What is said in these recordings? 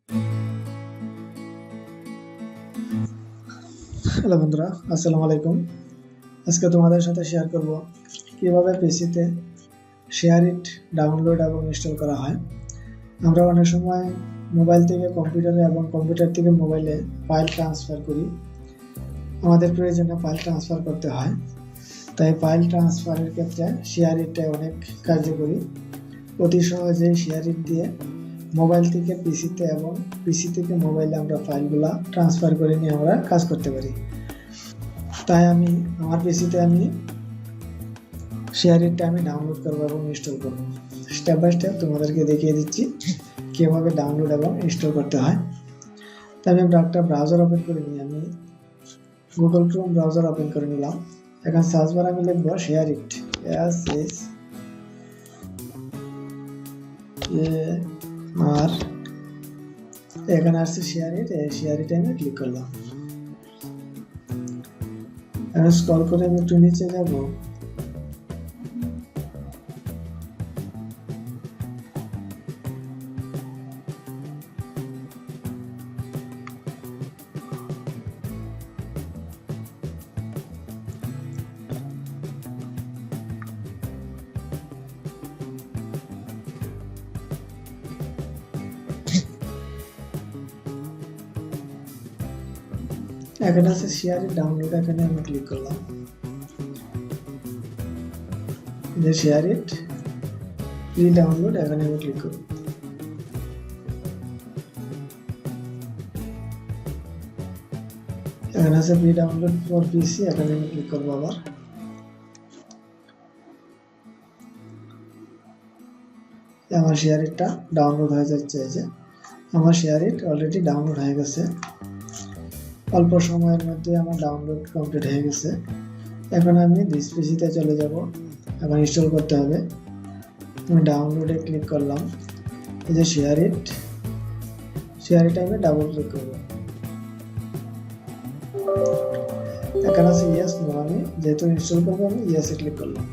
Hello বন্ধুরা, আসসালামু আলাইকুম। আজকে তোমাদের সাথে শেয়ার করব কিভাবে পিসিতে শেয়ারইট ডাউনলোড এবং ইনস্টল করা হয়। আমরা অনেক সময় মোবাইল থেকে কম্পিউটারে এবং কম্পিউটার থেকে মোবাইলে ফাইল ট্রান্সফার করি। আমাদের প্রয়োজনে ফাইল ট্রান্সফার করতে হয়, তাই ফাইল ট্রান্সফারের ক্ষেত্রে শেয়ারইটটা অনেক কার্যকরী। অতি সহজেই শেয়ারইট দিয়ে মোবাইল থেকে পিসিতে এবং পিসি থেকে মোবাইলে আমরা ফাইলগুলা ট্রান্সফার করে নিয়ে আমরা কাজ করতে পারি। তাই আমি আমার পিসিতে শেয়ারইটটা ডাউনলোড করবো এবং ইনস্টল করবো। স্টেপ বাই স্টেপ তোমাদেরকে দেখিয়ে দিচ্ছি কীভাবে ডাউনলোড এবং ইনস্টল করতে হয়। তাই আমি একটা ব্রাউজার ওপেন করে নিই। আমি গুগল ক্রোম ব্রাউজার ওপেন করে নিলাম। এখন সার্চ বার আমি লিখবো শেয়ারইট, আর এখানে আসছে শেয়ারইট। এই শেয়ারইটে আমি ক্লিক করলাম। এখন স্ক্রল করে আমি একটু নিচে যাব। এখানে আছে শেয়ারইট ডাউনলোড, এখানে আমি ক্লিক করলাম। যে শেয়ারইট ফ্রি ডাউনলোড, এখানে আমি ক্লিক করব। এখানে আছে ফ্রি ডাউনলোড ফর পিসি, এখানে আমি ক্লিক করবো। আবার আমার শেয়ারইটটা ডাউনলোড হয়ে যাচ্ছে। যে আমার শেয়ারইট অলরেডি ডাউনলোড হয়ে গেছে। অল্প সময়ের মধ্যে আমার ডাউনলোড কমপ্লিট হয়ে গেছে। এখন আমি দিস পিসিতে চলে যাব, এখন ইনস্টল করতে হবে। আমি ডাউনলোডে ক্লিক করলাম। এই যে শেয়ারইটে আমি ডাবল ক্লিক করব। এখানে আছে ইয়েস নো, আমি যেহেতু ইনস্টল করবো আমি ইয়েসে ক্লিক করলাম।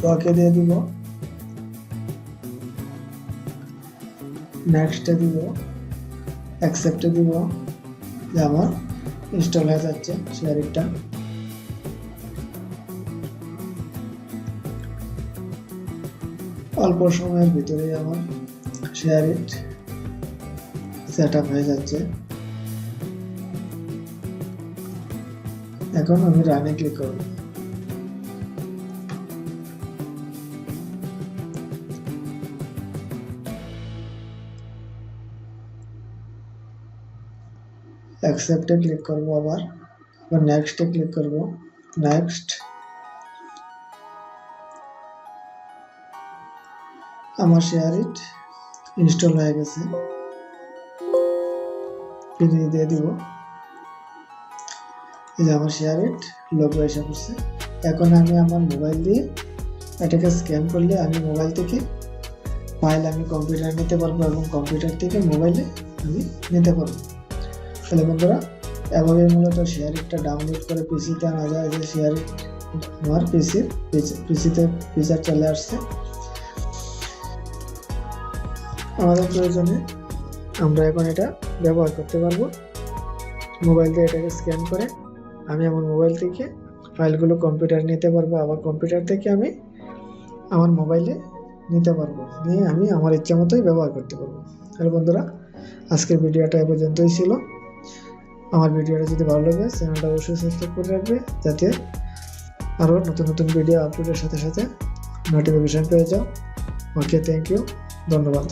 তো ওকে দিয়ে দিব, নেক্সটে দিব, অ্যাকসেপ্টে দিব। যে আমার ইনস্টল হয়ে যাচ্ছে শেয়ারইটটা। অল্প সময়ের ভিতরেই আমার শেয়ারইট সেট আপ হয়ে যাচ্ছে। এখন আমি রানে ক্লিক করব। অ্যাকসেপ্টে ক্লিক করব। আবার নেক্সটে ক্লিক করব। নেক্সট। আমার শেয়ারইট ইনস্টল হয়ে গেছে। ফিনিশ দিয়ে দিব। এই যে আমার শেয়ারইট লোগো এসে পড়ছে। এখন আমি আমার মোবাইল দিয়ে এটাকে স্ক্যান করলে আমি মোবাইল থেকে ফাইল আমি কম্পিউটারে নিতে পারবো এবং কম্পিউটার থেকে মোবাইলে আমি নিতে পারবো। তাহলে বন্ধুরা, এভাবে মূলত শেয়ারইটটা ডাউনলোড করে পিসিতে আনা যায়। যে শেয়ারইট আমার পিসিতে ফিচার চলে আসছে। আমাদের প্রয়োজনে আমরা এখন এটা ব্যবহার করতে পারবো। মোবাইল দিয়ে এটাকে স্ক্যান করে আমি আমার মোবাইল থেকে ফাইলগুলো কম্পিউটারে নিতে পারবো, আবার কম্পিউটার থেকে আমি আমার মোবাইলে নিতে পারবো, নিয়ে আমি আমার ইচ্ছা মতোই ব্যবহার করতে পারবো। তাহলে বন্ধুরা, আজকের ভিডিওটা এ পর্যন্তই ছিল। আমার ভিডিওটা যদি ভালো লাগে চ্যানেলটা অবশ্যই সাবস্ক্রাইব করে রাখবে, যাতে আরও নতুন নতুন ভিডিও আপলোডের সাথে সাথে নোটিফিকেশন পেয়ে যাও। ওকে, থ্যাংক ইউ, ধন্যবাদ।